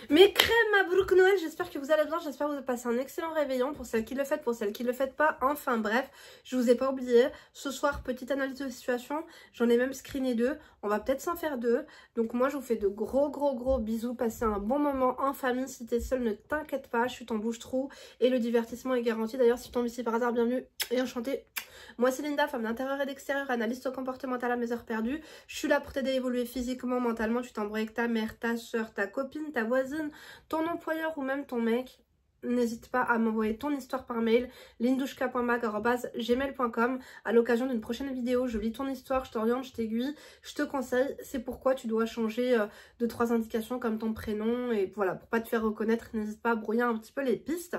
Mes crèmes, Mabrouk Noël, j'espère que vous allez bien, j'espère que vous passez un excellent réveillon pour celles qui le font, pour celles qui ne le font pas. Enfin bref, je vous ai pas oublié, ce soir, petite analyse de situation, j'en ai même screené 2, on va peut-être s'en faire 2. Donc moi je vous fais de gros bisous, passez un bon moment en famille, si t'es seule ne t'inquiète pas, je suis ton bouche-trou et le divertissement est garanti. D'ailleurs si tu tombes ici par hasard, bienvenue et enchantée. Moi c'est Linda, femme d'intérieur et d'extérieur, analyste comportementale à mes heures perdues. Je suis là pour t'aider à évoluer physiquement, mentalement. Tu t'embrouilles avec ta mère, ta soeur, ta copine, ta voisine, ton employeur ou même ton mec. N'hésite pas à m'envoyer ton histoire par mail, lindouchka.mag@gmail.com. À l'occasion d'une prochaine vidéo, je lis ton histoire, je t'oriente, je t'aiguille, je te conseille. C'est pourquoi tu dois changer 2-3 indications comme ton prénom. Et voilà, pour pas te faire reconnaître, n'hésite pas à brouiller un petit peu les pistes.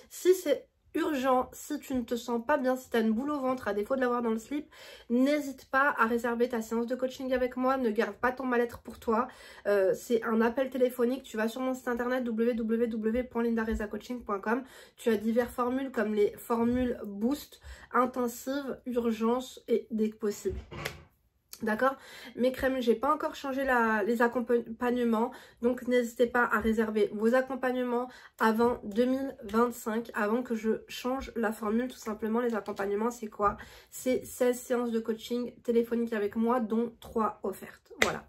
Si c'est urgent, si tu ne te sens pas bien, si tu as une boule au ventre à défaut de l'avoir dans le slip, n'hésite pas à réserver ta séance de coaching avec moi. Ne garde pas ton mal-être pour toi. C'est un appel téléphonique. Tu vas sur mon site internet www.lindarezacoaching.com. Tu as diverses formules comme les formules boost, intensive, urgence et dès que possible. D'accord? Mes crèmes, j'ai pas encore changé les accompagnements, donc n'hésitez pas à réserver vos accompagnements avant 2025, avant que je change la formule. Tout simplement, les accompagnements, c'est quoi? C'est 16 séances de coaching téléphonique avec moi, dont 3 offertes. Voilà.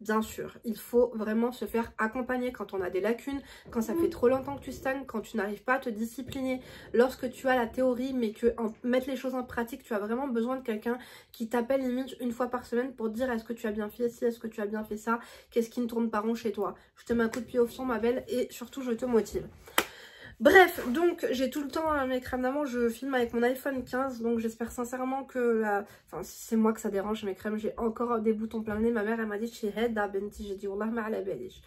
Bien sûr, il faut vraiment se faire accompagner quand on a des lacunes, quand ça fait trop longtemps que tu stagnes, quand tu n'arrives pas à te discipliner, lorsque tu as la théorie mais que mettre les choses en pratique, tu as vraiment besoin de quelqu'un qui t'appelle limite une fois par semaine pour dire est-ce que tu as bien fait ci, est-ce que tu as bien fait ça, qu'est-ce qui ne tourne pas rond chez toi. Je te mets un coup de pied au fond ma belle et surtout je te motive. Bref, donc j'ai tout le temps mes crèmes d'amande, je filme avec mon iPhone 15, donc j'espère sincèrement que enfin si c'est moi que ça dérange mes crèmes, j'ai encore des boutons plein le nez. Ma mère elle m'a dit chez Hedda Benti, j'ai dit wallah ma ala balish.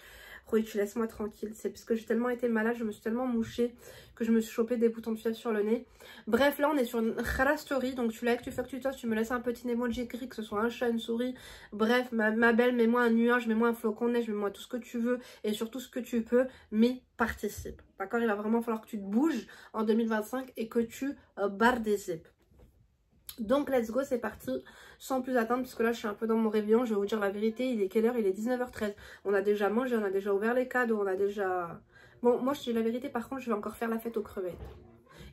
Oui, tu laisses moi tranquille, c'est parce que j'ai tellement été malade, je me suis tellement mouchée que je me suis chopé des boutons de fièvre sur le nez. Bref, là on est sur une Khara Story, donc tu likes, tu fais que tu tosses, tu me laisses un petit emoji écrit, que ce soit un chat, une souris. Bref, ma belle, mets-moi un nuage, mets-moi un flocon de neige, mets-moi tout ce que tu veux et surtout ce que tu peux, mais participe. D'accord? Il va vraiment falloir que tu te bouges en 2025 et que tu barres des zips. Donc let's go, c'est parti, sans plus attendre, parce que là je suis un peu dans mon réveillon, je vais vous dire la vérité, il est quelle heure? Il est 19h13, on a déjà mangé, on a déjà ouvert les cadeaux, on a déjà... Bon, moi je dis la vérité, par contre je vais encore faire la fête aux crevettes.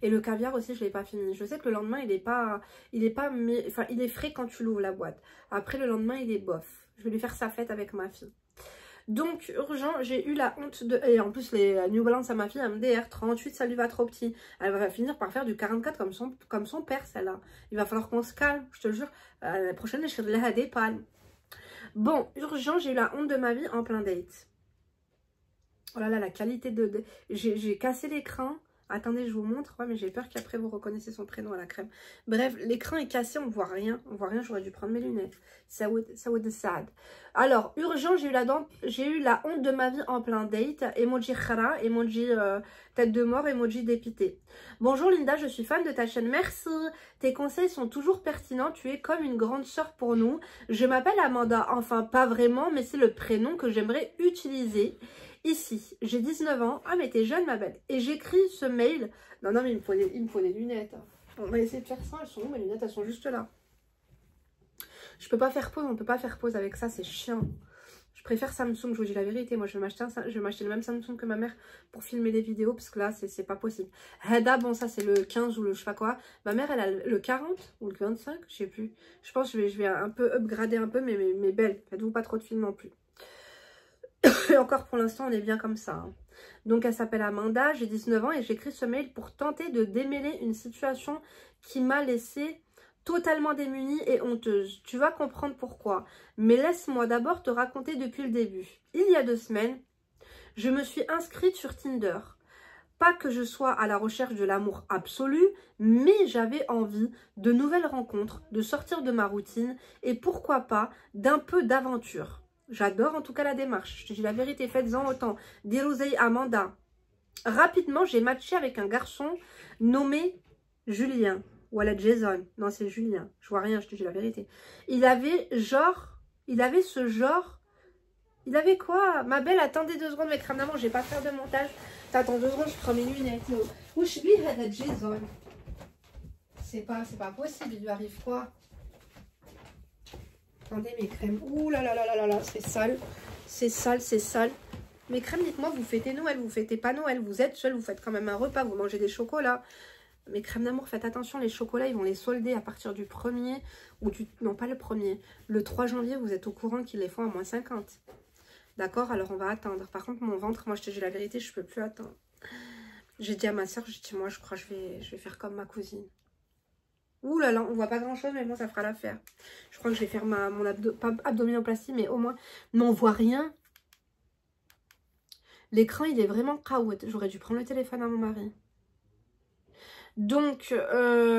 Et le caviar aussi, je ne l'ai pas fini. Je sais que le lendemain, il est frais quand tu l'ouvres la boîte. Après le lendemain, il est bof. Je vais lui faire sa fête avec ma fille. Donc, urgent, j'ai eu la honte de... Et en plus, les New Balance à ma fille, elle me dit R38, ça lui va trop petit. Elle va finir par faire du 44 comme son père, celle-là. Il va falloir qu'on se calme, je te le jure. La prochaine, je serai de la des palmes. Bon, urgent, j'ai eu la honte de ma vie en plein date. Oh là là, la qualité de... J'ai cassé l'écran. Attendez, je vous montre. Ouais, mais j'ai peur qu'après vous reconnaissiez son prénom à la crème. Bref, l'écran est cassé, on voit rien. On voit rien, j'aurais dû prendre mes lunettes. Ça would be sad. Alors, urgent, j'ai eu la honte de ma vie en plein date. Emoji khara, emoji tête de mort, emoji dépité. Bonjour Linda, je suis fan de ta chaîne. Merci. Tes conseils sont toujours pertinents. Tu es comme une grande sœur pour nous. Je m'appelle Amanda. Enfin, pas vraiment, mais c'est le prénom que j'aimerais utiliser. Ici, j'ai 19 ans. Ah, mais t'es jeune, ma belle. Et j'écris ce mail. Non, mais il me faut des lunettes. On va essayer de faire ça. Elles sont où, mes lunettes? Elles sont juste là. Je peux pas faire pause. On peut pas faire pause avec ça. C'est chiant. Je préfère Samsung. Je vous dis la vérité. Moi, je vais m'acheter le même Samsung que ma mère pour filmer les vidéos. Parce que là, c'est pas possible. Hedda, bon, ça, c'est le 15 ou le je sais pas quoi. Ma mère, elle a le 40 ou le 25. Je sais plus. Je pense que je vais un peu upgrader un peu. Mais belle. Faites-vous pas trop de films non plus. Et encore pour l'instant, on est bien comme ça. Hein. Donc, elle s'appelle Amanda, j'ai 19 ans et j'écris ce mail pour tenter de démêler une situation qui m'a laissée totalement démunie et honteuse. Tu vas comprendre pourquoi. Mais laisse-moi d'abord te raconter depuis le début. Il y a 2 semaines, je me suis inscrite sur Tinder. Pas que je sois à la recherche de l'amour absolu, mais j'avais envie de nouvelles rencontres, de sortir de ma routine et pourquoi pas d'un peu d'aventure. J'adore en tout cas la démarche. Je te dis la vérité, faites-en autant. Dirosei Amanda. Rapidement, j'ai matché avec un garçon nommé Julien. Voilà Jason. Non, c'est Julien. Je vois rien, je te dis la vérité. Il avait quoi? Ma belle, attendez 2 secondes, mes crèmes d'amande, je vais pas faire de montage. Attends 2 secondes, je prends mes lunettes. Où je suis, Jason? C'est pas possible, il lui arrive quoi? Attendez mes crèmes. Ouh là là là là là là, c'est sale. C'est sale, c'est sale. Mais crème, dites-moi, vous fêtez Noël, vous fêtez pas Noël, vous êtes seul, vous faites quand même un repas, vous mangez des chocolats. Mais crème d'amour, faites attention, les chocolats, ils vont les solder à partir du 1er, ou du... Non, pas le 1er. Le 3 janvier, vous êtes au courant qu'ils les font à moins 50. D'accord? Alors, on va attendre. Par contre, mon ventre, moi, je te dis la vérité, je peux plus attendre. J'ai dit à ma soeur, j'ai dit, moi, je crois que je vais faire comme ma cousine. Ouh là là, on voit pas grand-chose, mais bon, ça fera l'affaire. Je crois que je vais faire mon pas abdominoplastie, mais au moins, mais on voit rien. L'écran, il est vraiment caout. J'aurais dû prendre le téléphone à mon mari. Donc,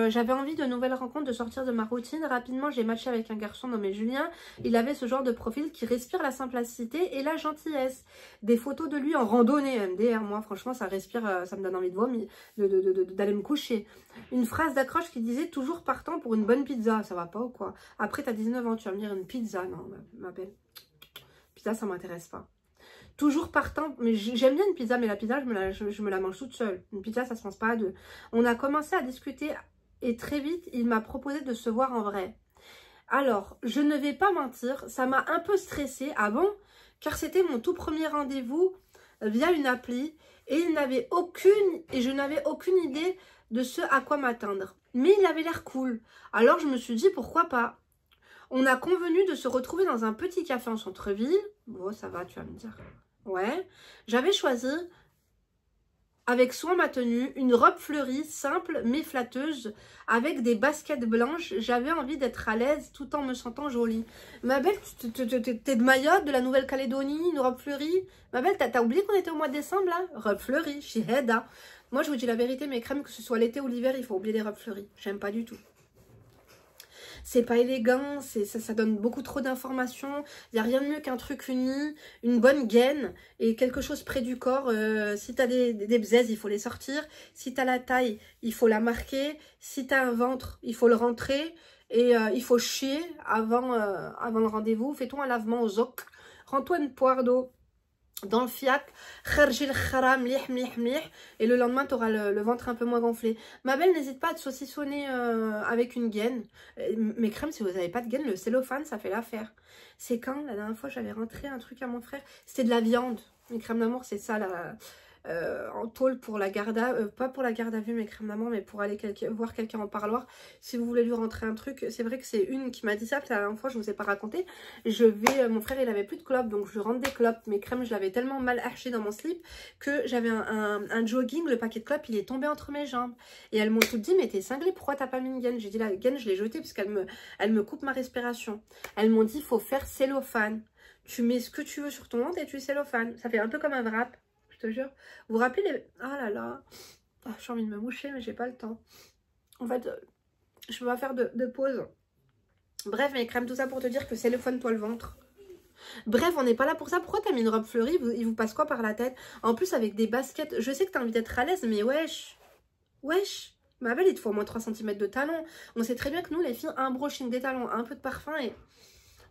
j'avais envie de nouvelles rencontres, de sortir de ma routine. Rapidement, j'ai matché avec un garçon nommé Julien. Il avait ce genre de profil qui respire la simplicité et la gentillesse. Des photos de lui en randonnée, MDR. Moi, franchement, ça respire, ça me donne envie de vomir, d'aller me coucher. Une phrase d'accroche qui disait « Toujours partant pour une bonne pizza ». Ça va pas ou quoi? Après, t'as 19 ans, tu vas me dire une pizza. Non, ma belle. Pizza, ça m'intéresse pas. Toujours partant, mais j'aime bien une pizza, mais la pizza, je me la mange toute seule. Une pizza, ça se pense pas à deux. On a commencé à discuter et très vite, il m'a proposé de se voir en vrai. Alors, je ne vais pas mentir, ça m'a un peu stressée. Ah bon? Car c'était mon tout premier rendez-vous via une appli et je n'avais aucune idée de ce à quoi m'attendre. Mais il avait l'air cool. Alors, je me suis dit, pourquoi pas? On a convenu de se retrouver dans un petit café en centre-ville. Bon, ça va, tu vas me dire. Ouais, j'avais choisi, avec soin ma tenue, une robe fleurie, simple mais flatteuse, avec des baskets blanches. J'avais envie d'être à l'aise tout en me sentant jolie. Ma belle, t'es de Mayotte, de la Nouvelle-Calédonie, une robe fleurie. Ma belle, t'as oublié qu'on était au mois de décembre, là? Robe fleurie, Shiheda. Moi, je vous dis la vérité, mes crèmes, que ce soit l'été ou l'hiver, il faut oublier les robes fleuries. J'aime pas du tout. C'est pas élégant, ça donne beaucoup trop d'informations. Il n'y a rien de mieux qu'un truc uni, une bonne gaine et quelque chose près du corps. Si tu as des bzaises, il faut les sortir. Si tu as la taille, il faut la marquer. Si tu as un ventre, il faut le rentrer. Et il faut chier avant le rendez-vous. Fais-toi un lavement au zoc. Rends-toi une poire d'eau dans le fiac, et le lendemain, tu auras le ventre un peu moins gonflé. Ma belle, n'hésite pas à te saucissonner avec une gaine. Mes crèmes, si vous n'avez pas de gaine, le cellophane, ça fait l'affaire. C'est quand, la dernière fois, j'avais rentré un truc à mon frère, c'était de la viande. Mes crèmes d'amour, c'est ça, en tôle pour la garde à... pas pour la garde à vue, mes crèmes d'amour, mais pour aller voir quelqu'un en parloir. Si vous voulez lui rentrer un truc, c'est vrai que c'est une qui m'a dit ça, la dernière fois, je ne vous ai pas raconté. Mon frère, il avait plus de clopes, donc je lui rentre des clopes. Mes crèmes, je l'avais tellement mal haché dans mon slip que j'avais un jogging, le paquet de clopes, il est tombé entre mes jambes. Et elles m'ont toutes dit, mais t'es cinglée, pourquoi t'as pas mis une gaine? J'ai dit, la gaine, je l'ai jetée parce qu'elle me coupe ma respiration. Elles m'ont dit, il faut faire cellophane. Tu mets ce que tu veux sur ton ventre et tu cellophane. Ça fait un peu comme un wrap. Je te jure. Vous vous rappelez les... Ah là là. Oh, j'ai envie de me moucher, mais j'ai pas le temps. En fait, je peux pas faire de pause. Bref, mes crèmes, tout ça pour te dire que cellophane-toi le ventre. Bref, on n'est pas là pour ça. Pourquoi t'as mis une robe fleurie? Il vous passe quoi par la tête? En plus, avec des baskets. Je sais que t'as envie d'être à l'aise, mais wesh. Wesh. Ma belle, il te faut au moins 3 cm de talons. On sait très bien que nous, les filles, un brushing des talons, un peu de parfum et...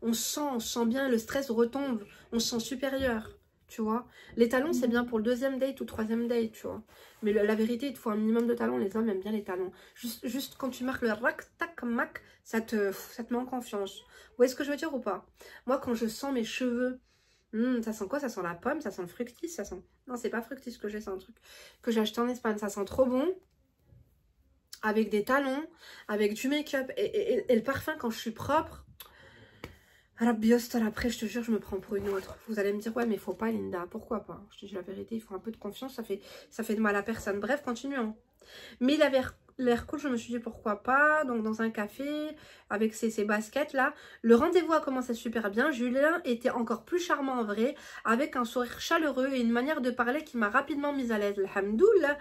On sent bien, le stress retombe. On se sent supérieur. Tu vois, les talons c'est bien pour le 2e date ou 3e date, tu vois, mais la vérité, il te faut un minimum de talons. Les hommes aiment bien les talons, juste quand tu marques le rac tac mac, ça te met en confiance. Vous voyez ce que je veux dire ou pas? Moi, quand je sens mes cheveux, ça sent quoi? Ça sent la pomme, ça sent le fructis, ça sent... Non, c'est pas fructis que j'ai, c'est un truc que j'ai acheté en Espagne. Ça sent trop bon, avec des talons, avec du make-up et le parfum quand je suis propre. Alors, biostol, après, je te jure, je me prends pour une autre. Vous allez me dire, ouais, mais faut pas, Linda. Pourquoi pas? Je te dis la vérité, il faut un peu de confiance, ça fait de mal à personne. Bref, continuons. Mais il avait l'air cool, je me suis dit, pourquoi pas. Donc, dans un café, avec ces baskets-là. Le rendez-vous a commencé super bien. Julien était encore plus charmant en vrai, avec un sourire chaleureux et une manière de parler qui m'a rapidement mise à l'aise. Alhamdoulilah.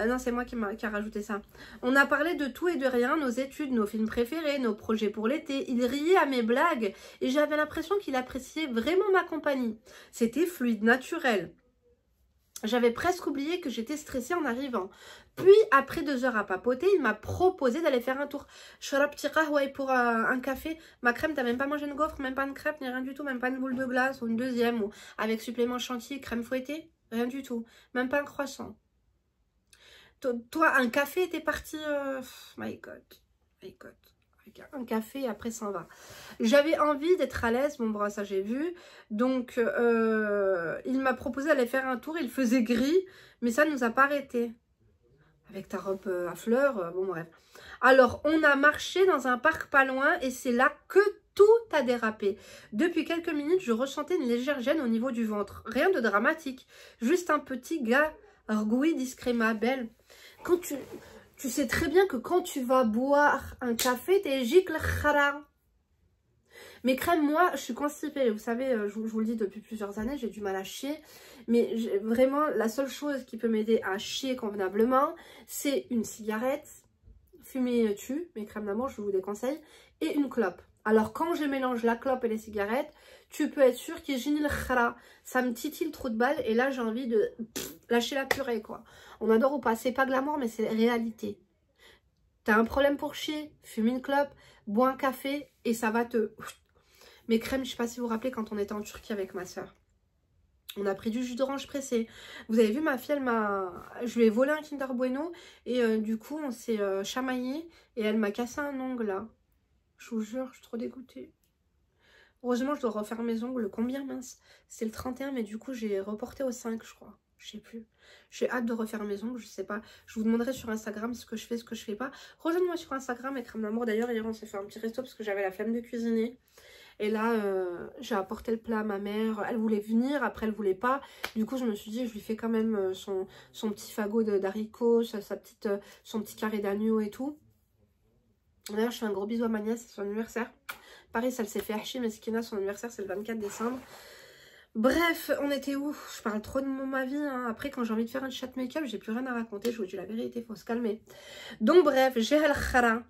Non, c'est moi qui a rajouté ça. On a parlé de tout et de rien, nos études, nos films préférés, nos projets pour l'été. Il riait à mes blagues et j'avais l'impression qu'il appréciait vraiment ma compagnie. C'était fluide, naturel. J'avais presque oublié que j'étais stressée en arrivant. Puis, après 2 heures à papoter, il m'a proposé d'aller faire un tour. Sharabti qahwa pour un café. Ma crème, t'as même pas mangé une gaufre, même pas une crêpe, ni rien du tout. Même pas une boule de glace ou une deuxième. Ou avec supplément chantilly, crème fouettée. Rien du tout. Même pas un croissant. Toi, un café, t'es parti... My God. My God. avec un café et après ça en va. J'avais envie d'être à l'aise, bon bras, ça j'ai vu. Donc il m'a proposé d'aller faire un tour, il faisait gris, mais ça ne nous a pas arrêtés. Avec ta robe à fleurs, bon bref. Alors, on a marché dans un parc pas loin et c'est là que tout a dérapé. Depuis quelques minutes, je ressentais une légère gêne au niveau du ventre. Rien de dramatique, juste un petit gargouille discret, ma belle. Quand tu sais très bien que quand tu vas boire un café, t'es gicle khara. Mais crème, moi, je suis constipée. Vous savez, je vous le dis depuis plusieurs années, j'ai du mal à chier. Mais vraiment, la seule chose qui peut m'aider à chier convenablement, c'est une cigarette. Fumer tue, mes crèmes d'amour, je vous déconseille. Et une clope. Alors, quand je mélange la clope et les cigarettes, tu peux être sûr qu'il y a le khara. Ça me titille le trou de balle. Et là, j'ai envie de lâcher la purée, quoi. On adore ou pas. C'est pas glamour, mais c'est réalité. T'as un problème pour chier, fume une clope, bois un café et ça va te... Mes crèmes, je sais pas si vous vous rappelez quand on était en Turquie avec ma soeur. On a pris du jus d'orange pressé. Vous avez vu, ma fille, je lui ai volé un Kinder Bueno et du coup, on s'est chamaillé et elle m'a cassé un ongle là. Je vous jure, je suis trop dégoûtée. Heureusement, je dois refaire mes ongles. Combien, mince? C'est le 31, mais du coup, j'ai reporté au 5, je crois. Je sais plus. J'ai hâte de refaire mes ongles, je sais pas. Je vous demanderai sur Instagram ce que je fais, ce que je fais pas. Rejoignez-moi sur Instagram, et crème d'amour. D'ailleurs, hier, on s'est fait un petit resto parce que j'avais la flemme de cuisiner. Et là, j'ai apporté le plat à ma mère. Elle voulait venir, après elle voulait pas. Du coup, je me suis dit, je lui fais quand même son petit fagot d'haricots, son petit carré d'agneau et tout. D'ailleurs, je fais un gros bisou à ma nièce, c'est son anniversaire. Pareil, ça s'est fait hacher, mais Skina, son anniversaire, c'est le 24 décembre. Bref, on était où? Je parle trop de ma vie. Hein. Après, quand j'ai envie de faire un chat make-up, j'ai plus rien à raconter. Je vous dis la vérité, il faut se calmer. Donc, bref, j'ai al khara.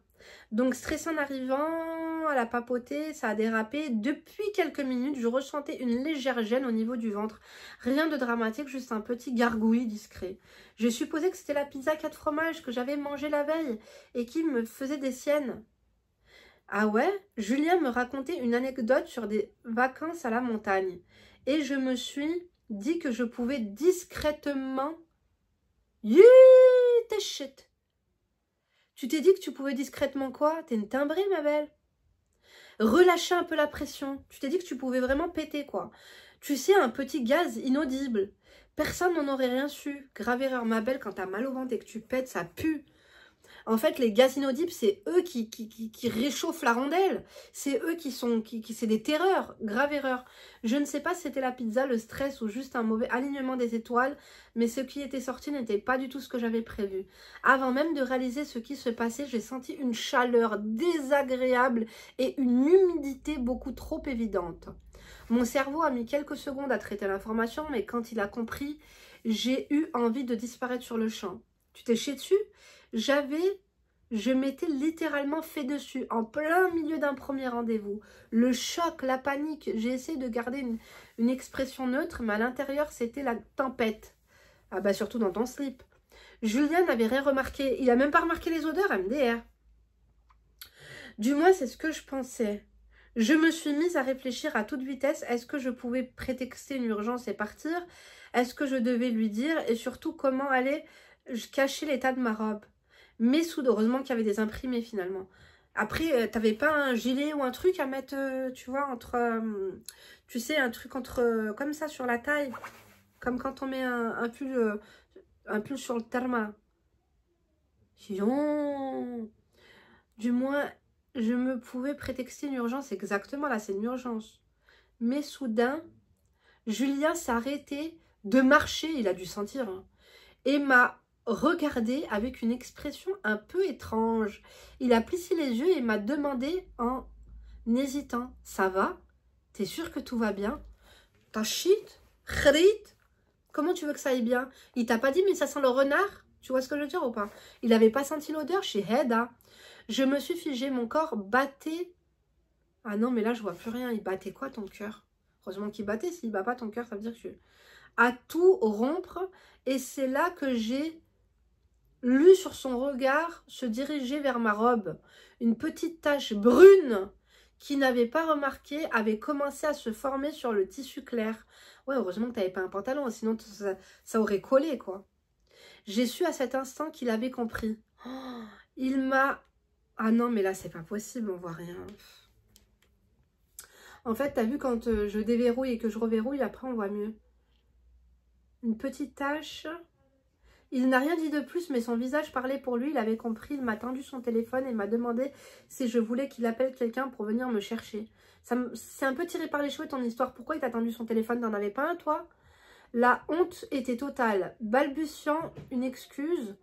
Donc, stressé en arrivant, elle a papoté, ça a dérapé. Depuis quelques minutes, je ressentais une légère gêne au niveau du ventre. Rien de dramatique, juste un petit gargouillis discret. J'ai supposé que c'était la pizza 4 fromages que j'avais mangée la veille et qui me faisait des siennes. Ah ouais? Julien me racontait une anecdote sur des vacances à la montagne. Et je me suis dit que je pouvais discrètement... T'es shit. Tu t'es dit que tu pouvais discrètement quoi? T'es une timbrée, ma belle. Relâcher un peu la pression. Tu t'es dit que tu pouvais vraiment péter, quoi. Tu sais, un petit gaz inaudible. Personne n'en aurait rien su. Grave erreur, ma belle, quand t'as mal au ventre et que tu pètes, ça pue. En fait, les gaz inaudibles, c'est eux qui réchauffent la rondelle. C'est eux c'est des terreurs. Grave erreur. Je ne sais pas si c'était la pizza, le stress ou juste un mauvais alignement des étoiles, mais ce qui était sorti n'était pas du tout ce que j'avais prévu. Avant même de réaliser ce qui se passait, j'ai senti une chaleur désagréable et une humidité beaucoup trop évidente. Mon cerveau a mis quelques secondes à traiter l'information, mais quand il a compris, j'ai eu envie de disparaître sur le champ. Tu t'es chié dessus? Je m'étais littéralement fait dessus, en plein milieu d'un premier rendez-vous. Le choc, la panique, j'ai essayé de garder une expression neutre, mais à l'intérieur, c'était la tempête. Ah bah surtout dans ton slip. Julien n'avait rien remarqué, il a même pas remarqué les odeurs, MDR. Du moins, c'est ce que je pensais. Je me suis mise à réfléchir à toute vitesse. Est-ce que je pouvais prétexter une urgence et partir? Est-ce que je devais lui dire? Et surtout, comment aller cacher l'état de ma robe? Mais heureusement qu'il y avait des imprimés finalement. Après, t'avais pas un gilet ou un truc à mettre, tu vois, entre... tu sais, un truc entre... comme ça sur la taille. Comme quand on met un pull sur le therma. Sinon... Du moins, je me pouvais prétexter une urgence. Exactement, là, c'est une urgence. Mais soudain, Julien s'est arrêté de marcher. Il a dû sentir. Hein, et m'a regardé avec une expression un peu étrange. Il a plissé les yeux et m'a demandé en hésitant. Ça va? T'es sûr que tout va bien? T'as shit? Khrit? Comment tu veux que ça aille bien? Il t'a pas dit mais ça sent le renard? Tu vois ce que je veux dire ou pas? Il n'avait pas senti l'odeur chez Heda. Je me suis figée, mon corps battait. Ah non mais là je vois plus rien. Il battait quoi ton cœur? Heureusement qu'il battait. S'il bat pas ton cœur, ça veut dire que tu... à tout rompre. Et c'est là que j'ai lu sur son regard se diriger vers ma robe. Une petite tache brune qu'il n'avait pas remarqué avait commencé à se former sur le tissu clair. Ouais, heureusement que tu n'avais pas un pantalon, sinon ça aurait collé, quoi. J'ai su à cet instant qu'il avait compris. Oh, il m'a Ah non, mais là, c'est pas possible, on voit rien. En fait, t'as vu, quand je déverrouille et que je reverrouille, après, on voit mieux. Une petite tache. Il n'a rien dit de plus, mais son visage parlait pour lui. Il avait compris, il m'a tendu son téléphone et m'a demandé si je voulais qu'il appelle quelqu'un pour venir me chercher. C'est un peu tiré par les cheveux ton histoire. Pourquoi il t'a tendu son téléphone? T'en avais pas un, toi? La honte était totale. Balbutiant une excuse,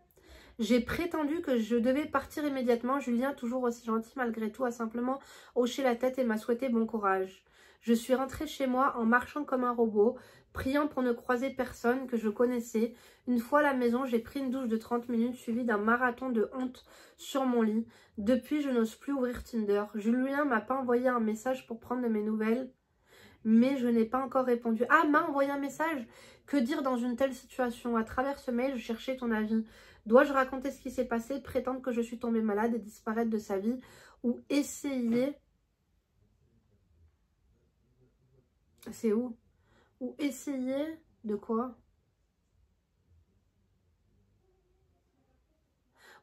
j'ai prétendu que je devais partir immédiatement. Julien, toujours aussi gentil malgré tout, a simplement hoché la tête et m'a souhaité bon courage. Je suis rentrée chez moi en marchant comme un robot, priant pour ne croiser personne que je connaissais. Une fois à la maison, j'ai pris une douche de 30 minutes suivie d'un marathon de honte sur mon lit. Depuis, je n'ose plus ouvrir Tinder. Julien m'a pas envoyé un message pour prendre de mes nouvelles, mais je n'ai pas encore répondu. Ah, m'a envoyé un message? Que dire dans une telle situation? À travers ce mail, je cherchais ton avis. Dois-je raconter ce qui s'est passé, prétendre que je suis tombée malade et disparaître de sa vie, ou essayer... C'est où? Ou essayer de quoi?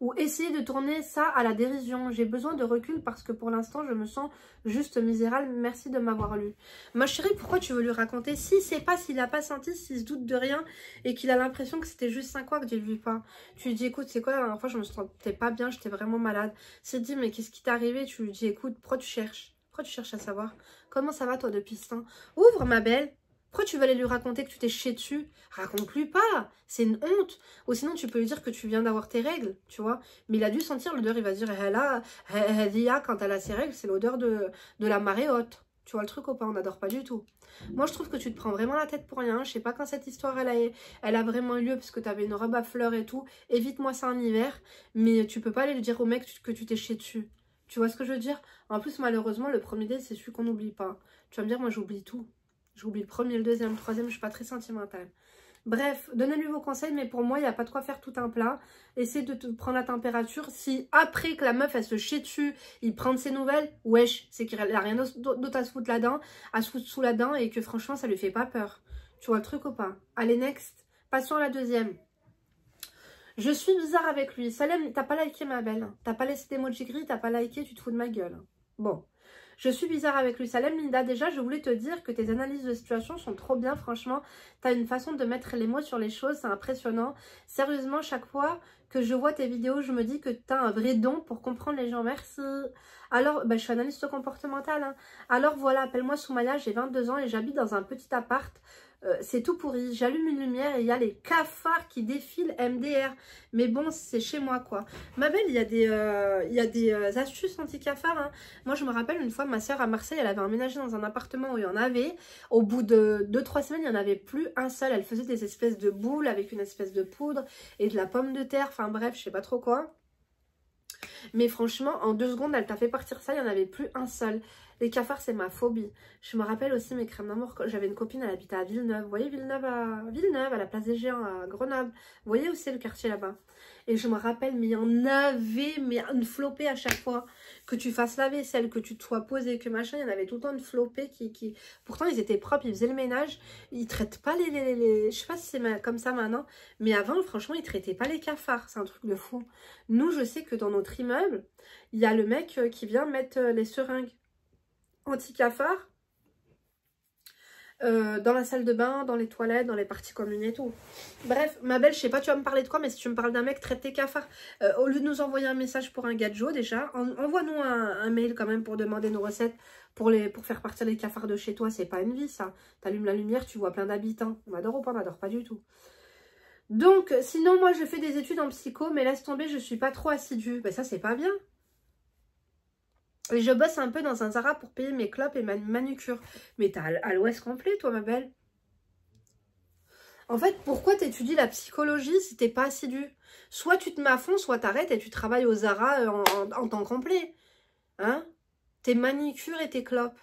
Ou essayer de tourner ça à la dérision. J'ai besoin de recul parce que pour l'instant, je me sens juste misérable. Merci de m'avoir lu. Ma chérie, pourquoi tu veux lui raconter? Si c'est pas, s'il n'a pas senti, s'il se doute de rien et qu'il a l'impression que c'était juste 5 fois que tu ne le vis pas. Tu lui dis, écoute, c'est quoi, la dernière fois, je me sentais pas bien, j'étais vraiment malade. C'est dit, mais qu'est-ce qui t'est arrivé? Tu lui dis, écoute, pourquoi tu cherches? Pourquoi tu cherches à savoir? Comment ça va, toi, depuis ce temps? Ouvre, ma belle. Pourquoi tu vas aller lui raconter que tu t'es chié dessus? Raconte-lui pas, c'est une honte. Ou sinon tu peux lui dire que tu viens d'avoir tes règles, tu vois. Mais il a dû sentir l'odeur, il va se dire, quand elle a ses règles, c'est l'odeur de la marée haute. Tu vois le truc ou pas? On n'adore pas du tout. Moi je trouve que tu te prends vraiment la tête pour rien. Je sais pas quand cette histoire elle a vraiment eu lieu parce que tu avais une robe à fleurs et tout. Évite-moi ça en hiver. Mais tu peux pas aller lui dire au mec que tu t'es chié dessus. Tu vois ce que je veux dire? En plus malheureusement le premier date c'est celui qu'on n'oublie pas. Tu vas me dire moi j'oublie tout. J'oublie le premier, le deuxième, le troisième, je suis pas très sentimentale. Bref, donnez-lui vos conseils, mais pour moi, il n'y a pas de quoi faire tout un plat. Essayez de te prendre la température. Si après que la meuf, elle se chie dessus, il prend de ses nouvelles, wesh, c'est qu'il n'a rien d'autre à se foutre là-dedans, à se foutre sous la dent et que franchement, ça lui fait pas peur. Tu vois le truc ou pas? Allez, next. Passons à la deuxième. Je suis bizarre avec lui. Salem, t'as pas liké ma belle. T'as pas laissé d'emoji gris, t'as pas liké, tu te fous de ma gueule. Bon. Je suis bizarre avec lui. Salem, Linda, déjà, je voulais te dire que tes analyses de situation sont trop bien, franchement. Tu as une façon de mettre les mots sur les choses, c'est impressionnant. Sérieusement, chaque fois que je vois tes vidéos, je me dis que tu as un vrai don pour comprendre les gens. Merci. Alors, je suis analyste comportementale. Hein. Alors voilà, appelle-moi Soumaya, j'ai 22 ans et j'habite dans un petit appart. C'est tout pourri, j'allume une lumière et il y a les cafards qui défilent MDR. Mais bon, c'est chez moi quoi. Ma belle, il y a des astuces anti-cafards. Hein. Moi, je me rappelle une fois, ma soeur à Marseille, elle avait emménagé dans un appartement où il y en avait. Au bout de 2-3 semaines, il n'y en avait plus un seul. Elle faisait des espèces de boules avec une espèce de poudre et de la pomme de terre. Enfin bref, je sais pas trop quoi. Mais franchement, en 2 secondes, elle t'a fait partir ça, il n'y en avait plus un seul. Les cafards, c'est ma phobie. Je me rappelle aussi mes crèmes d'amour. J'avais une copine, elle habitait à Villeneuve. Vous voyez Villeneuve, à la place des Géants, à Grenoble. Vous voyez où c'est le quartier là-bas? Et je me rappelle, mais il y en avait, mais une flopée à chaque fois. Que tu fasses la vaisselle, que tu te sois posé, que machin, il y en avait tout le temps une flopée qui... Pourtant, ils étaient propres, ils faisaient le ménage. Ils traitent pas les... Je sais pas si c'est comme ça maintenant. Mais avant, franchement, ils traitaient pas les cafards. C'est un truc de fou. Nous, je sais que dans notre immeuble, il y a le mec qui vient mettre les seringues anti-cafard dans la salle de bain, dans les toilettes, dans les parties communes et tout. Bref, ma belle, je sais pas tu vas me parler de quoi, mais si tu me parles d'un mec, traite tes cafards. Au lieu de nous envoyer un message pour un gadget déjà, envoie-nous un mail quand même pour demander nos recettes pour faire partir les cafards de chez toi. C'est pas une vie ça. T'allumes la lumière, tu vois plein d'habitants. On adore ou pas? On adore pas du tout. Donc, sinon, moi, je fais des études en psycho, mais laisse tomber, je suis pas trop assidue. Ben ça, c'est pas bien. Et je bosse un peu dans un Zara pour payer mes clopes et ma manucure. Mais t'as à l'ouest complet, toi, ma belle. En fait, pourquoi t'étudies la psychologie si t'es pas assidue? Soit tu te mets à fond, soit t'arrêtes et tu travailles au Zara en temps complet. Hein? Tes manicures et tes clopes.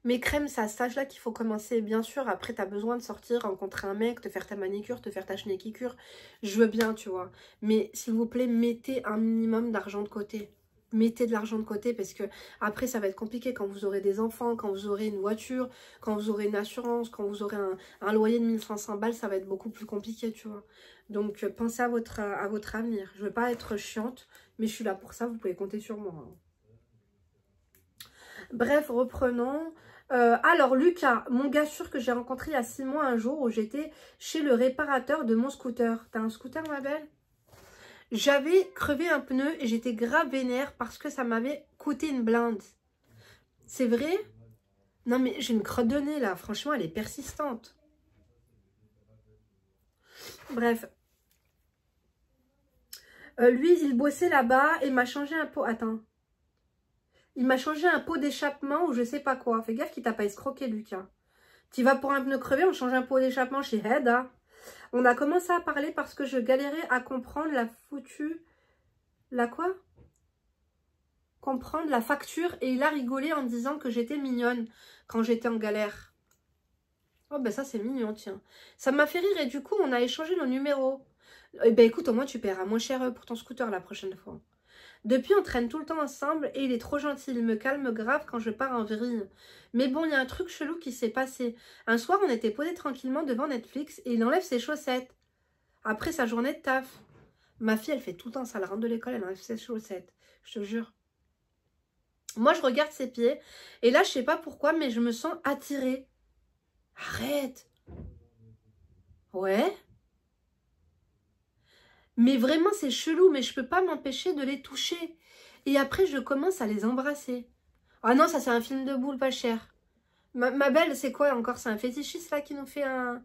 Mes crèmes, c'est à cet âge-là qu'il faut commencer. Bien sûr, après, t'as besoin de sortir, rencontrer un mec, te faire ta manicure, te faire ta schneckicure. Je veux bien, tu vois. Mais s'il vous plaît, mettez un minimum d'argent de côté. mettez de l'argent de côté parce que après ça va être compliqué quand vous aurez des enfants, quand vous aurez une voiture, quand vous aurez une assurance, quand vous aurez un loyer de 1500 balles, ça va être beaucoup plus compliqué, tu vois. Donc pensez à votre avenir. Je veux pas être chiante, mais je suis là pour ça, vous pouvez compter sur moi. Bref, reprenons. Alors Lucas, mon gars sûr que j'ai rencontré il y a 6 mois un jour où j'étais chez le réparateur de mon scooter. T'as un scooter ma belle? J'avais crevé un pneu et j'étais grave vénère parce que ça m'avait coûté une blinde. C'est vrai? Non mais j'ai une crotte de nez là, franchement elle est persistante. Bref. Lui il bossait là-bas et m'a changé un pot. Attends. Il m'a changé un pot d'échappement ou je sais pas quoi. Fais gaffe qu'il t'a pas escroqué Lucas. Tu vas pour un pneu crevé, on change un pot d'échappement chez Hedda. On a commencé à parler parce que je galérais à comprendre la foutue... La quoi? Comprendre la facture et il a rigolé en disant que j'étais mignonne quand j'étais en galère. Oh ben ça c'est mignon tiens. Ça m'a fait rire et du coup on a échangé nos numéros. Eh ben écoute au moins tu paieras moins cher pour ton scooter la prochaine fois. Depuis on traîne tout le temps ensemble et il est trop gentil. Il me calme grave quand je pars en vrille. Mais bon il y a un truc chelou qui s'est passé. Un soir on était posés tranquillement devant Netflix et il enlève ses chaussettes. Après sa journée de taf. Ma fille elle fait tout le temps ça. Elle rentre de l'école elle enlève ses chaussettes. Je te jure. Moi, je regarde ses pieds. Et là, je sais pas pourquoi, mais je me sens attirée. Arrête. Ouais. Mais vraiment, c'est chelou. Mais je peux pas m'empêcher de les toucher. Et après, je commence à les embrasser. Ah non, ça, c'est un film de boule pas cher. Ma belle, c'est quoi encore? C'est un fétichiste, là, qui nous fait un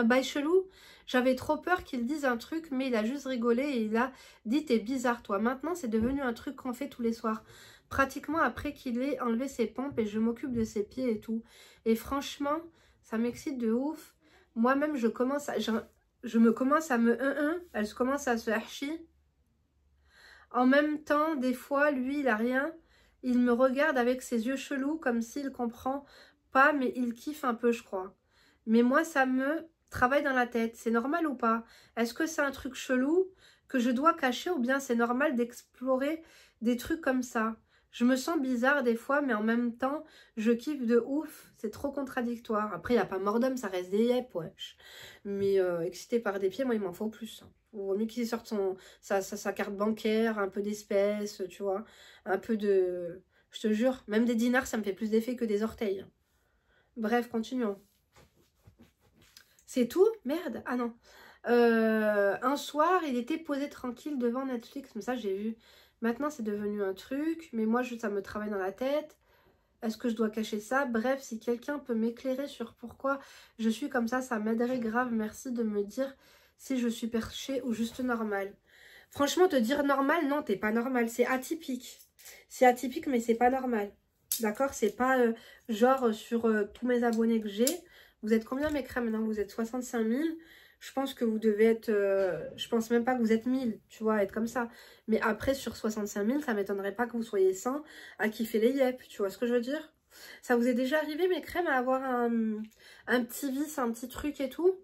bail chelou? J'avais trop peur qu'il dise un truc, mais il a juste rigolé et il a dit « T'es bizarre, toi. » Maintenant, c'est devenu un truc qu'on fait tous les soirs. Pratiquement après qu'il ait enlevé ses pompes et je m'occupe de ses pieds et tout. Et franchement, ça m'excite de ouf. Moi-même, je me commence à me elle se commence à se hachi. En même temps, des fois, lui, il a rien. Il me regarde avec ses yeux chelous comme s'il comprend pas, mais il kiffe un peu, je crois. Mais moi, ça me travaille dans la tête. C'est normal ou pas? Est-ce que c'est un truc chelou que je dois cacher ou bien c'est normal d'explorer des trucs comme ça? Je me sens bizarre des fois, mais en même temps, je kiffe de ouf. C'est trop contradictoire. Après, il n'y a pas mort d'homme, ça reste des yep, wesh. Mais excité par des pieds, moi, il m'en faut plus. Il vaut mieux qu'il sorte sa carte bancaire, un peu d'espèces, tu vois. Un peu de... Je te jure, même des dinars, ça me fait plus d'effet que des orteils. Bref, continuons. C'est tout? Merde. Ah non. Un soir, il était posé tranquille devant Netflix. Mais ça, j'ai vu. Maintenant, c'est devenu un truc. Mais moi, ça me travaille dans la tête. Est-ce que je dois cacher ça? Bref, si quelqu'un peut m'éclairer sur pourquoi je suis comme ça m'aiderait grave. Merci de me dire si je suis perchée ou juste normale. Franchement, te dire normal, non, t'es pas normal. C'est atypique. C'est atypique, mais c'est pas normal. D'accord? C'est pas genre sur tous mes abonnés que j'ai. Vous êtes combien mes crèmes maintenant? Vous êtes 65 000. Je pense que vous devez être... je pense même pas que vous êtes 1000, tu vois, être comme ça. Mais après, sur 65 000, ça m'étonnerait pas que vous soyez 100 à kiffer les yep. Tu vois ce que je veux dire? Ça vous est déjà arrivé, mes crèmes, à avoir un petit vice, un petit truc et tout?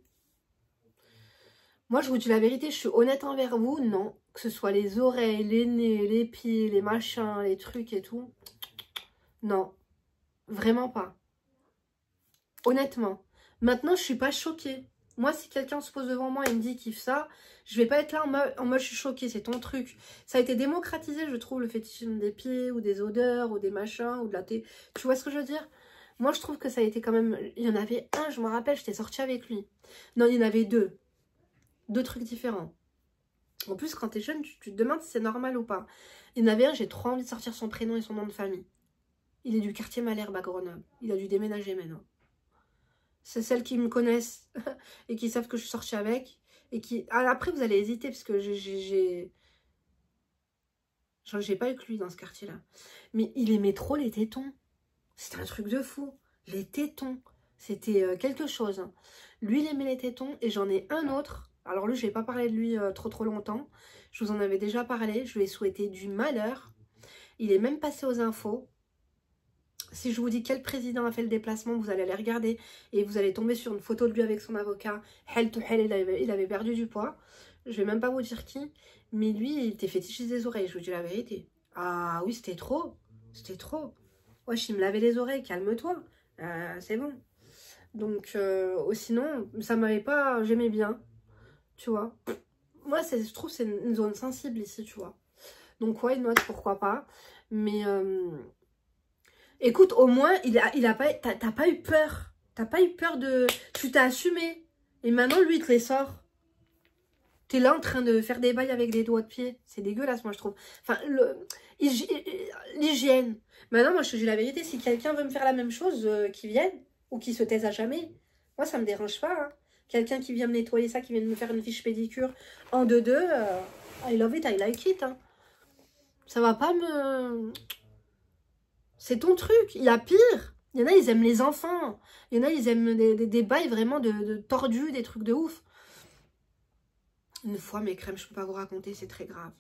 Moi, je vous dis la vérité, je suis honnête envers vous. Non. Que ce soit les oreilles, les nez, les pieds, les machins, les trucs et tout. Non. Vraiment pas. Honnêtement. Maintenant, je suis pas choquée. Moi, si quelqu'un se pose devant moi et me dit kiffe ça, je vais pas être là en mode je suis choquée, c'est ton truc. Ça a été démocratisé, je trouve, le fétichisme des pieds, ou des odeurs, ou des machins, ou de la thé. Tu vois ce que je veux dire? Moi, je trouve que ça a été quand même... Il y en avait un, je me rappelle, j'étais sortie avec lui. Non, il y en avait deux. Deux trucs différents. En plus, quand t'es jeune, tu te demandes si c'est normal ou pas. Il y en avait un, j'ai trop envie de sortir son prénom et son nom de famille. Il est du quartier Malherbe à Grenoble. Il a dû déménager maintenant. C'est celles qui me connaissent et qui savent que je suis sortie avec. Et qui... Ah, après, vous allez hésiter parce que j'ai pas eu que lui dans ce quartier-là. Mais il aimait trop les tétons. C'était un truc de fou. Les tétons. C'était quelque chose. Hein. Lui, il aimait les tétons. Et j'en ai un autre. Alors lui, je vais pas parler de lui trop longtemps. Je vous en avais déjà parlé. Je lui ai souhaité du malheur. Il est même passé aux infos. Si je vous dis quel président a fait le déplacement, vous allez aller regarder et vous allez tomber sur une photo de lui avec son avocat. Hell to hell, il avait perdu du poids. Je vais même pas vous dire qui. Mais lui, il était fétichiste des oreilles, je vous dis la vérité. Ah oui, c'était trop. C'était trop. Wesh, il me lavait les oreilles, calme-toi. C'est bon. Donc, sinon, ça m'avait pas... J'aimais bien, tu vois. Moi, je trouve que c'est une zone sensible ici, tu vois. Donc, ouais, note, pourquoi pas. Mais, écoute, au moins, il a pas... T'as pas eu peur. T'as pas eu peur de... Tu t'as assumé. Et maintenant, lui, il te les sort. T'es là en train de faire des bails avec des doigts de pied. C'est dégueulasse, moi, je trouve. Enfin, l'hygiène. Maintenant, moi, je te dis la vérité. Si quelqu'un veut me faire la même chose, qu'il vienne. Ou qu'il se taise à jamais. Moi, ça me dérange pas. Hein. Quelqu'un qui vient me nettoyer ça, qui vient me faire une fiche pédicure en 2-2. I love it, I like it. Hein. Ça va pas me... C'est ton truc. Il y a pire. Il y en a, ils aiment les enfants. Il y en a, ils aiment des bails vraiment de tordus, des trucs de ouf. Une fois, mes crèmes, je peux pas vous raconter, c'est très grave.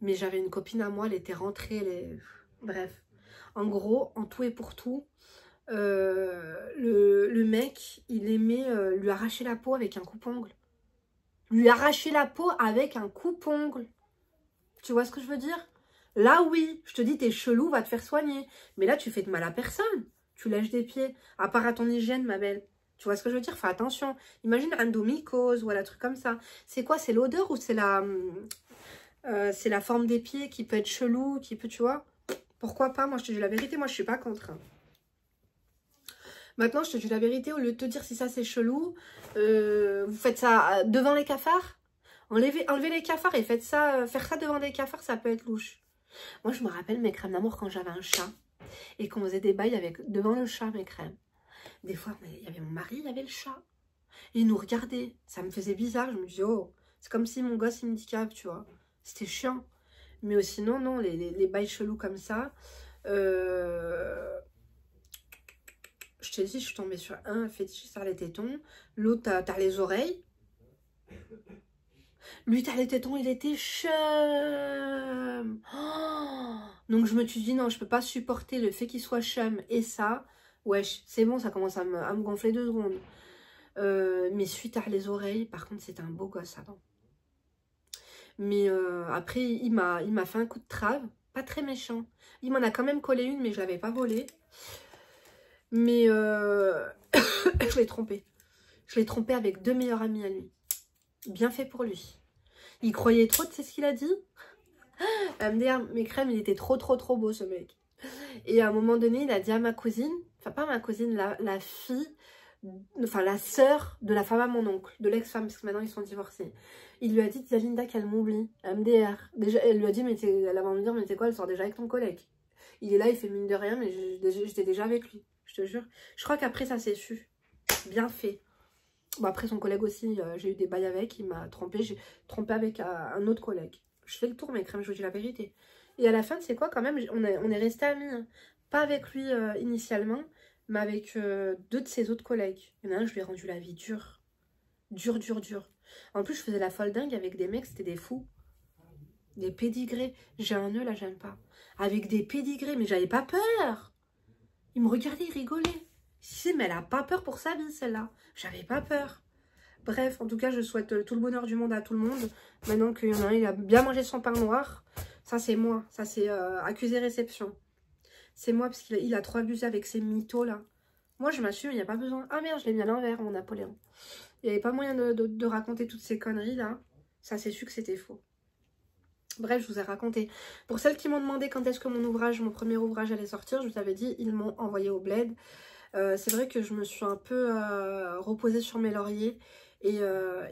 Mais j'avais une copine à moi, elle était rentrée, bref. En gros, en tout et pour tout, le mec, il aimait lui arracher la peau avec un coupe-ongle. Lui arracher la peau avec un coupe-ongle. Tu vois ce que je veux dire? Là, oui, je te dis, t'es chelou, va te faire soigner. Mais là, tu fais de mal à personne. Tu lèches des pieds, à part à ton hygiène, ma belle. Tu vois ce que je veux dire? Fais attention. Imagine un endomycose ou un truc comme ça. C'est quoi? C'est l'odeur ou c'est la forme des pieds qui peut être chelou, qui peut, tu vois? Pourquoi pas? Moi, je te dis la vérité, moi, je suis pas contre. Hein. Maintenant, je te dis la vérité, au lieu de te dire si ça, c'est chelou, vous faites ça devant les cafards. Enlevez les cafards et faites ça, faire ça devant des cafards, ça peut être louche. Moi, je me rappelle mes crèmes d'amour quand j'avais un chat et qu'on faisait des bails devant le chat, mes crèmes. Des fois, il y avait mon mari, il y avait le chat. Et il nous regardait. Ça me faisait bizarre. Je me disais, oh, c'est comme si mon gosse, il me handicape, tu vois. C'était chiant. Mais sinon, non, les bails chelous comme ça. Je t'ai dit, je suis tombée sur un fétichiste par les tétons. L'autre, t'as les oreilles. Lui, t'as les tétons, il était chum. Oh, donc, je me suis dit, non, je peux pas supporter le fait qu'il soit chum et ça. Wesh, c'est bon, ça commence à me gonfler 2 secondes. Mais suite à les oreilles, par contre, c'était un beau gosse avant. Mais après, il m'a fait un coup de trave. Pas très méchant. Il m'en a quand même collé une, mais je l'avais pas volée. Mais je l'ai trompé. Je l'ai trompé avec 2 meilleurs amis à lui. Bien fait pour lui. Il croyait trop, tu sais ce qu'il a dit? MDR, mes crèmes, il était trop beau ce mec. Et à un moment donné, il a dit à ma cousine, enfin pas ma cousine, la fille, enfin la sœur de la femme à mon oncle, de l'ex-femme, parce que maintenant ils sont divorcés. Il lui a dit, dis à Linda qu'elle m'oublie, MDR. Déjà, elle lui a dit, mais elle va me dire, mais c'est quoi, elle sort déjà avec ton collègue. Il est là, il fait mine de rien, mais j'étais déjà avec lui, je te jure. Je crois qu'après ça s'est su. Bien fait. Bon, après son collègue aussi, j'ai eu des bails avec, il m'a trompé, j'ai trompé avec un autre collègue. Je fais le tour, mes crèmes, je vous dis la vérité. Et à la fin, c'est quoi quand même, on est restés amis. Hein. Pas avec lui initialement, mais avec 2 de ses autres collègues. Il y en a un, je lui ai rendu la vie dure. Dur. En plus, je faisais la folle dingue avec des mecs, c'était des fous. Des pédigrés. J'ai un nœud là, j'aime pas. Avec des pédigrés, mais j'avais pas peur. Il me regardait, il rigolait. Si, mais elle a pas peur pour sa vie, celle-là. J'avais pas peur. Bref, en tout cas, je souhaite tout le bonheur du monde à tout le monde. Maintenant qu'il y en a un, il a bien mangé son pain noir. Ça, c'est moi. Ça, c'est accusé réception. C'est moi, parce qu'il a trop abusé avec ces mythos, là. Moi, je m'assume, il n'y a pas besoin. Ah merde, je l'ai mis à l'envers, mon Napoléon. Il n'y avait pas moyen de raconter toutes ces conneries, là. Ça, c'est sûr que c'était faux. Bref, je vous ai raconté. Pour celles qui m'ont demandé quand est-ce que mon premier ouvrage allait sortir, je vous avais dit, ils m'ont envoyé au bled. C'est vrai que je me suis un peu reposée sur mes lauriers. Et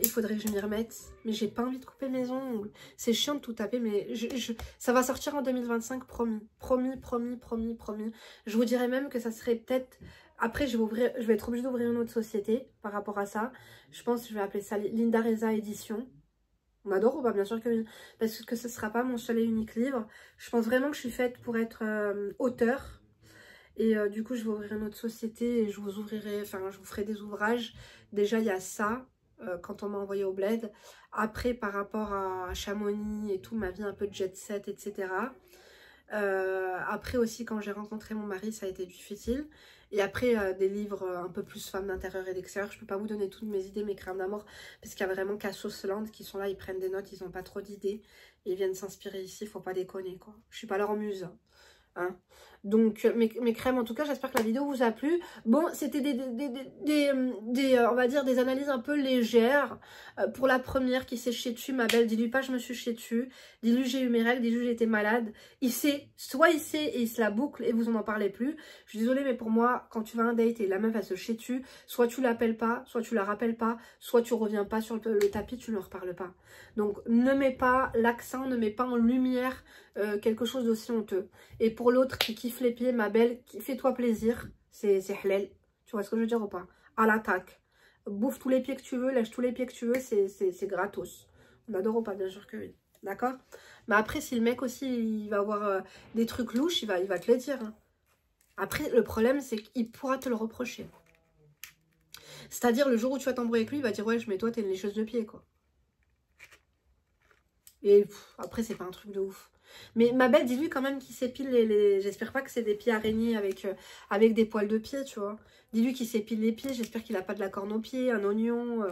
il faudrait que je m'y remette. Mais j'ai pas envie de couper mes ongles. C'est chiant de tout taper, mais ça va sortir en 2025, promis. Promis. Je vous dirais même que ça serait peut-être... Après, je vais être obligée d'ouvrir une autre société par rapport à ça. Je pense que je vais appeler ça Linda Reza Édition. On adore ou pas? Bien sûr que oui. Parce que ce ne sera pas mon seul et unique livre. Je pense vraiment que je suis faite pour être auteur. Et du coup, je vais ouvrir une autre société et je vous ferai des ouvrages. Déjà, il y a ça. Quand on m'a envoyé au bled. Après, par rapport à Chamonix et tout, ma vie un peu de jet set, etc. Après aussi, quand j'ai rencontré mon mari, ça a été difficile. Et après, des livres un peu plus femmes d'intérieur et d'extérieur. Je peux pas vous donner toutes mes idées, mes crèmes d'amour, parce qu'il y a vraiment Cassos Land qui sont là, ils prennent des notes, ils ont pas trop d'idées. Et ils viennent s'inspirer ici, faut pas déconner, quoi. Je suis pas leur muse. Hein. Donc mes crèmes, en tout cas, j'espère que la vidéo vous a plu. Bon, c'était on va dire des analyses un peu légères. Pour la première qui s'est chiée dessus, ma belle, dis-lui pas je me suis chiée dessus, dis-lui j'ai eu mes règles, dis-lui j'ai été malade. Il sait, soit il sait et il se la boucle et vous en parlez plus. Je suis désolée, mais pour moi, quand tu vas à un date et la meuf elle se chie dessus, soit tu l'appelles pas, soit tu la rappelles pas, soit tu reviens pas sur le tapis, tu ne reparles pas. Donc ne mets pas l'accent, ne mets pas en lumière quelque chose d'aussi honteux. Et pour l'autre qui kiffe les pieds, ma belle, fais-toi plaisir, c'est halal. Tu vois ce que je veux dire ou pas? À l'attaque. Bouffe tous les pieds que tu veux, lèche tous les pieds que tu veux, c'est gratos. On adore ou pas? Bien sûr que oui. D'accord? Mais après, si le mec aussi, il va avoir des trucs louches, il va te les dire. Hein. Après, le problème, c'est qu'il pourra te le reprocher. C'est-à-dire, le jour où tu vas t'embrouiller avec lui, il va dire, ouais, mais toi, t'es une lécheuse de pied, quoi. Et après, c'est pas un truc de ouf. Mais ma belle, dis-lui quand même qu'il s'épile les... J'espère pas que c'est des pieds araignées avec des poils de pied, tu vois. Dis-lui qu'il s'épile les pieds. J'espère qu'il a pas de la corne aux pieds, un oignon.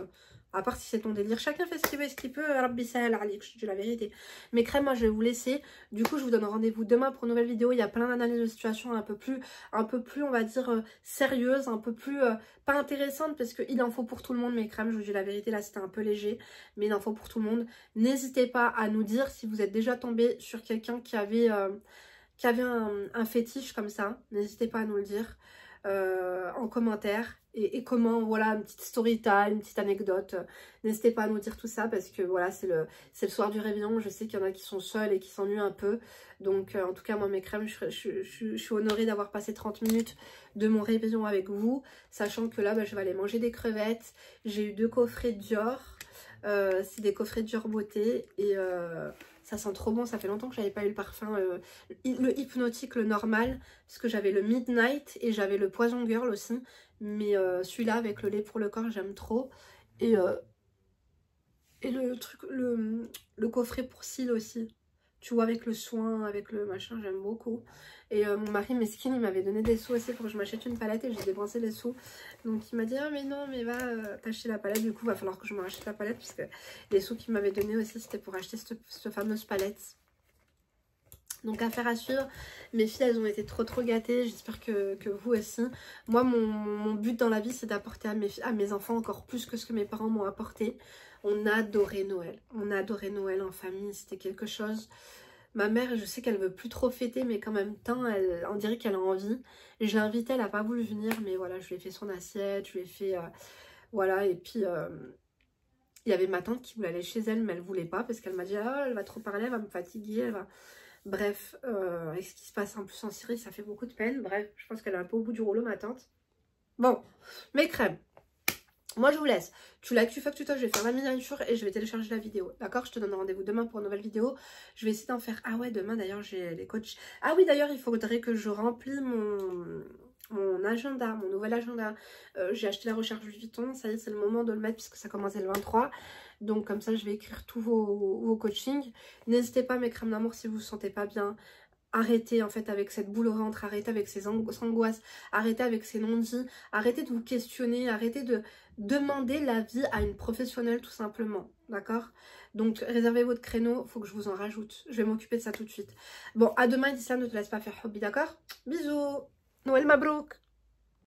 À part si c'est ton délire. Chacun fait ce qu'il veut, ce qu'il peut. Rabbi Sahel Ali, je te dis la vérité. Mais crème, moi, je vais vous laisser. Du coup, je vous donne rendez-vous demain pour une nouvelle vidéo. Il y a plein d'analyses de situation un peu plus, on va dire, sérieuses, un peu plus, pas intéressantes, parce qu'il en faut pour tout le monde, mes crèmes. Je vous dis la vérité, là, c'était un peu léger, mais il en faut pour tout le monde. N'hésitez pas à nous dire si vous êtes déjà tombé sur quelqu'un qui avait un fétiche comme ça. N'hésitez pas à nous le dire en commentaire. Et comment, voilà, une petite story time, une petite anecdote. N'hésitez pas à nous dire tout ça parce que voilà, c'est le soir du réveillon. Je sais qu'il y en a qui sont seuls et qui s'ennuient un peu. Donc, en tout cas, moi, mes crèmes, je suis honorée d'avoir passé 30 minutes de mon réveillon avec vous. Sachant que là, bah, je vais aller manger des crevettes. J'ai eu 2 coffrets Dior. C'est des coffrets Dior Beauté. Et ça sent trop bon. Ça fait longtemps que j'avais pas eu le parfum. Le hypnotique, le normal. Parce que j'avais le Midnight et j'avais le Poison Girl aussi. Mais celui-là avec le lait pour le corps j'aime trop. Et le truc, le coffret pour cils aussi. Tu vois, avec le soin, avec le machin, j'aime beaucoup. Et mon mari mesquine, il m'avait donné des sous aussi pour que je m'achète une palette et j'ai dépensé les sous. Donc il m'a dit, ah mais non, mais va t'acheter la palette. Du coup, il va falloir que je me rachète la palette puisque les sous qu'il m'avait donné aussi, c'était pour acheter cette fameuse palette. Donc affaire à suivre, mes filles elles ont été trop gâtées, j'espère que vous aussi. Moi mon but dans la vie c'est d'apporter à mes enfants encore plus que ce que mes parents m'ont apporté. On a adoré Noël, en famille, c'était quelque chose. Ma mère je sais qu'elle veut plus trop fêter mais qu'en même temps on dirait qu'elle a envie. Et je l'ai invitée, elle n'a pas voulu venir mais voilà je lui ai fait son assiette, je lui ai fait voilà et puis... il y avait ma tante qui voulait aller chez elle mais elle voulait pas parce qu'elle m'a dit ah elle va trop parler, elle va me fatiguer, elle va... Bref, avec ce qui se passe en plus en Syrie, ça fait beaucoup de peine. Bref, je pense qu'elle est un peu au bout du rouleau, ma tante. Bon, mes crèmes. Moi, je vous laisse. Tu likes, tu fais que tu touches, je vais faire la miniature et je vais télécharger la vidéo. D'accord? Je te donne rendez-vous demain pour une nouvelle vidéo. Je vais essayer d'en faire... Ah ouais, demain, d'ailleurs, j'ai les coachs... Ah oui, d'ailleurs, il faudrait que je remplis mon agenda, mon nouvel agenda. J'ai acheté la recharge Louis Vuitton. Ça y est, c'est le moment de le mettre puisque ça commence le 23. Donc comme ça, je vais écrire tous vos coachings. N'hésitez pas, mes crèmes d'amour, si vous ne vous sentez pas bien. Arrêtez en fait avec cette boule au ventre, arrêtez avec ces angoisses, arrêtez avec ces non-dits, arrêtez de vous questionner, arrêtez de demander l'avis à une professionnelle tout simplement, d'accord? Donc réservez votre créneau, il faut que je vous en rajoute, je vais m'occuper de ça tout de suite. Bon, à demain, d'ici là, ne te laisse pas faire hobby, d'accord? Bisous, Noël Mabrouk.